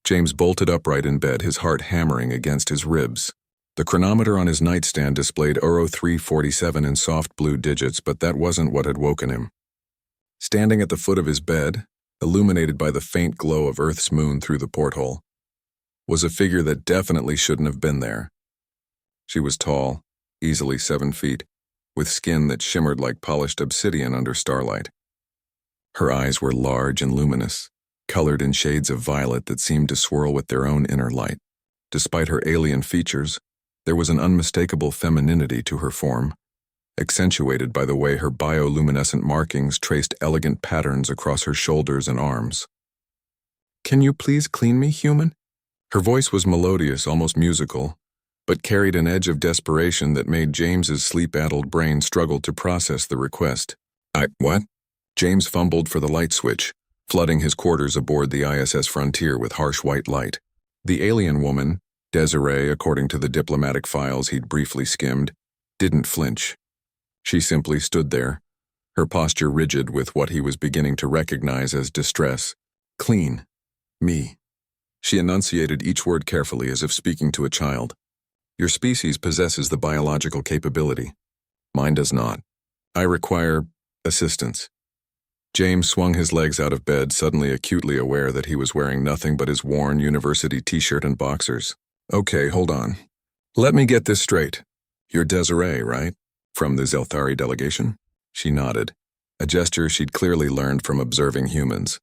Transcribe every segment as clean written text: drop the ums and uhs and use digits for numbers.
James bolted upright in bed, his heart hammering against his ribs. The chronometer on his nightstand displayed Euro 3:47 in soft blue digits, but that wasn't what had woken him. Standing at the foot of his bed, illuminated by the faint glow of Earth's moon through the porthole, was a figure that definitely shouldn't have been there. She was tall, easily 7 feet, with skin that shimmered like polished obsidian under starlight. Her eyes were large and luminous, colored in shades of violet that seemed to swirl with their own inner light. Despite her alien features, there was an unmistakable femininity to her form, accentuated by the way her bioluminescent markings traced elegant patterns across her shoulders and arms. "Can you please clean me, human?" Her voice was melodious, almost musical, but carried an edge of desperation that made James's sleep-addled brain struggle to process the request. What? James fumbled for the light switch, flooding his quarters aboard the ISS Frontier with harsh white light. The alien woman, Desiree, according to the diplomatic files he'd briefly skimmed, didn't flinch. She simply stood there, her posture rigid with what he was beginning to recognize as distress. "Clean. Me." She enunciated each word carefully, as if speaking to a child. "Your species possesses the biological capability. Mine does not. I require assistance." James swung his legs out of bed, suddenly acutely aware that he was wearing nothing but his worn university t-shirt and boxers. "Okay, hold on. Let me get this straight. You're Desiree, right? From the Zelthari delegation?" She nodded, a gesture she'd clearly learned from observing humans.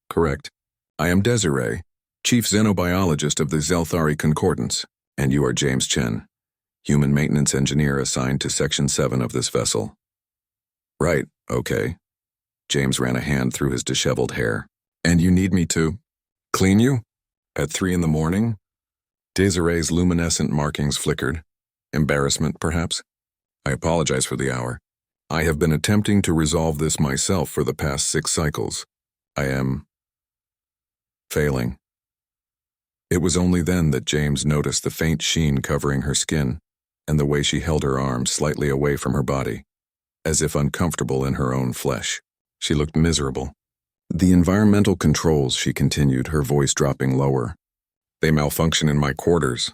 "Correct. I am Desiree, Chief Xenobiologist of the Zelthari Concordance, and you are James Chen, Human Maintenance Engineer assigned to Section 7 of this vessel." "Right, okay." James ran a hand through his disheveled hair. "And you need me to clean you? At 3 in the morning?" Desiree's luminescent markings flickered. Embarrassment, perhaps? "I apologize for the hour. I have been attempting to resolve this myself for the past 6 cycles. I am failing." It was only then that James noticed the faint sheen covering her skin and the way she held her arms slightly away from her body, as if uncomfortable in her own flesh. She looked miserable. "The environmental controls," she continued, her voice dropping lower. "They malfunction in my quarters.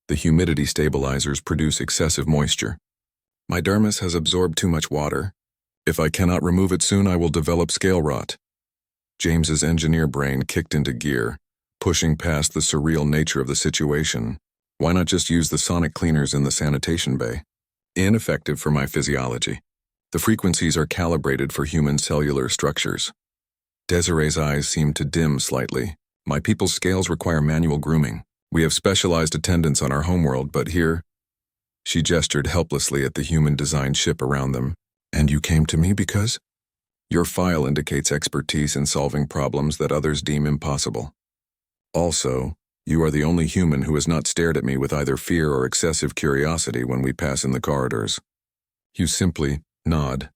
The humidity stabilizers produce excessive moisture. My dermis has absorbed too much water. If I cannot remove it soon, I will develop scale rot." James's engineer brain kicked into gear, pushing past the surreal nature of the situation. Why not just use the sonic cleaners in the sanitation bay? Ineffective for my physiology. The frequencies are calibrated for human cellular structures. Desiree's eyes seemed to dim slightly. "My people's scales require manual grooming. We have specialized attendants on our homeworld, but here..." She gestured helplessly at the human-designed ship around them. "And you came to me because?" "Your file indicates expertise in solving problems that others deem impossible. Also, you are the only human who has not stared at me with either fear or excessive curiosity when we pass in the corridors. You simply nod."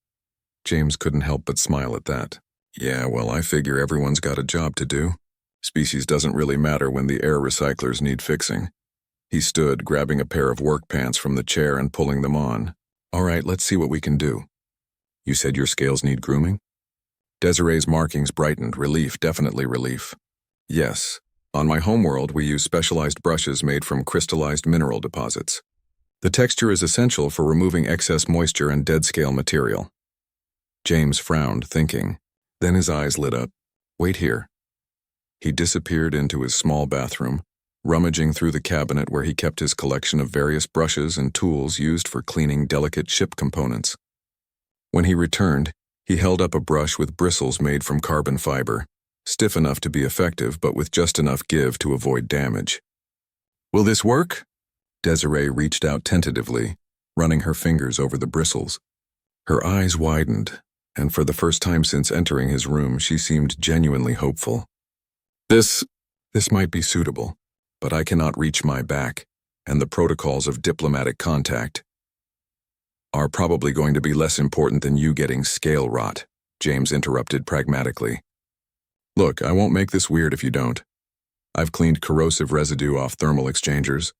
James couldn't help but smile at that. "Yeah, well, I figure everyone's got a job to do. Species doesn't really matter when the air recyclers need fixing." He stood, grabbing a pair of work pants from the chair and pulling them on. "All right, let's see what we can do. You said your scales need grooming?" Desiree's markings brightened, relief, definitely relief. "Yes. On my homeworld, we use specialized brushes made from crystallized mineral deposits. The texture is essential for removing excess moisture and dead-scale material." James frowned, thinking. Then his eyes lit up. "Wait here." He disappeared into his small bathroom, rummaging through the cabinet where he kept his collection of various brushes and tools used for cleaning delicate ship components. When he returned, he held up a brush with bristles made from carbon fiber, stiff enough to be effective but with just enough give to avoid damage. "Will this work?" Desiree reached out tentatively, running her fingers over the bristles. Her eyes widened, and for the first time since entering his room, she seemed genuinely hopeful. This might be suitable, but I cannot reach my back, and the protocols of diplomatic contact are probably going to be less important than you getting scale rot," James interrupted pragmatically. "Look, I won't make this weird if you don't. I've cleaned corrosive residue off thermal exchangers.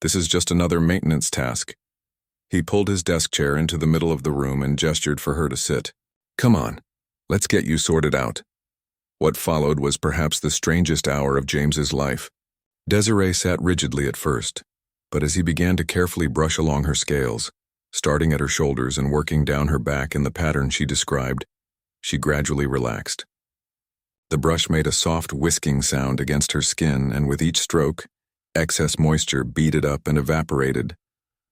This is just another maintenance task." He pulled his desk chair into the middle of the room and gestured for her to sit. "Come on, let's get you sorted out." What followed was perhaps the strangest hour of James's life. Desiree sat rigidly at first, but as he began to carefully brush along her scales, starting at her shoulders and working down her back in the pattern she described, she gradually relaxed. The brush made a soft whisking sound against her skin, and with each stroke, excess moisture beaded up and evaporated,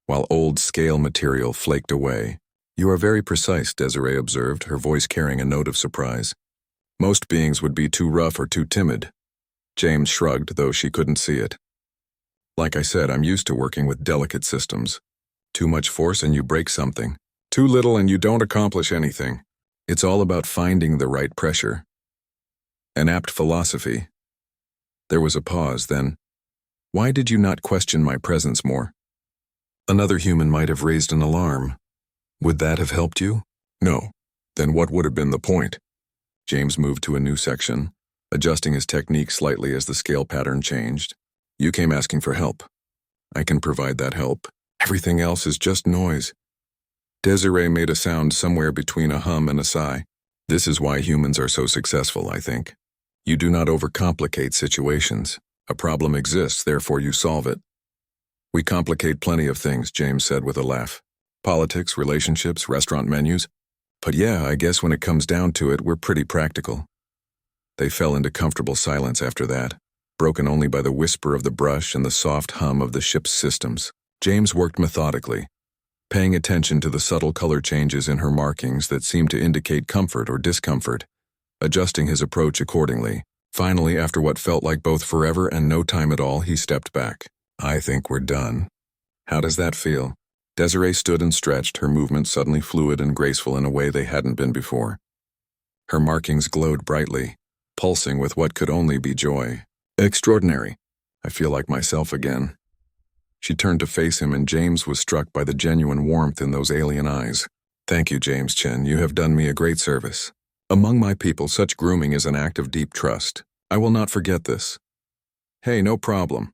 while old scale material flaked away. "You are very precise," Desiree observed, her voice carrying a note of surprise. "Most beings would be too rough or too timid." James shrugged, though she couldn't see it. "Like I said, I'm used to working with delicate systems. Too much force and you break something. Too little and you don't accomplish anything. It's all about finding the right pressure." An apt philosophy. There was a pause, then, "Why did you not question my presence more?" "Another human might have raised an alarm. Would that have helped you?" "No. Then what would have been the point?" James moved to a new section, adjusting his technique slightly as the scale pattern changed. "You came asking for help. I can provide that help. Everything else is just noise." Desiree made a sound somewhere between a hum and a sigh. "This is why humans are so successful, I think. You do not overcomplicate situations. A problem exists, therefore you solve it." "We complicate plenty of things," James said with a laugh. "Politics, relationships, restaurant menus. But yeah, I guess when it comes down to it, we're pretty practical." They fell into comfortable silence after that, broken only by the whisper of the brush and the soft hum of the ship's systems. James worked methodically, paying attention to the subtle color changes in her markings that seemed to indicate comfort or discomfort, adjusting his approach accordingly. Finally, after what felt like both forever and no time at all, he stepped back. "I think we're done." "How does that feel?" Desiree stood and stretched, her movements suddenly fluid and graceful in a way they hadn't been before. Her markings glowed brightly, pulsing with what could only be joy. "Extraordinary. I feel like myself again." She turned to face him, and James was struck by the genuine warmth in those alien eyes. "Thank you, James Chen. You have done me a great service. Among my people, such grooming is an act of deep trust. I will not forget this." "Hey, no problem."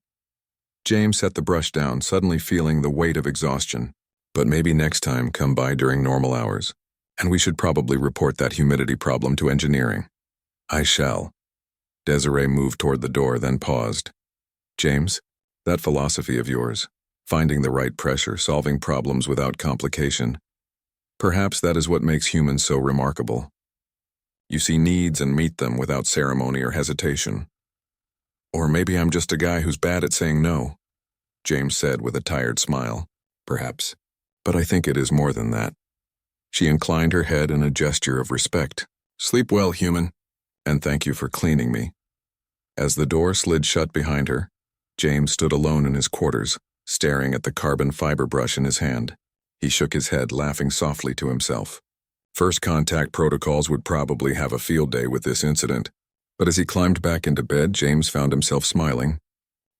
James set the brush down, suddenly feeling the weight of exhaustion. "But maybe next time come by during normal hours. And we should probably report that humidity problem to engineering." "I shall." Desiree moved toward the door, then paused. "James, that philosophy of yours, finding the right pressure, solving problems without complication, perhaps that is what makes humans so remarkable. You see needs and meet them without ceremony or hesitation. Or maybe I'm just a guy who's bad at saying no," James said with a tired smile. "Perhaps. But I think it is more than that." She inclined her head in a gesture of respect. "Sleep well, human. And thank you for cleaning me." As the door slid shut behind her, James stood alone in his quarters, staring at the carbon fiber brush in his hand. He shook his head, laughing softly to himself. First contact protocols would probably have a field day with this incident. But as he climbed back into bed, James found himself smiling.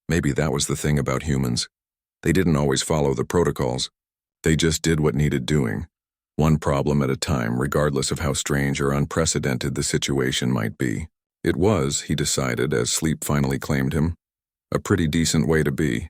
Maybe that was the thing about humans. They didn't always follow the protocols. They just did what needed doing, one problem at a time, regardless of how strange or unprecedented the situation might be. It was, he decided as sleep finally claimed him, a pretty decent way to be.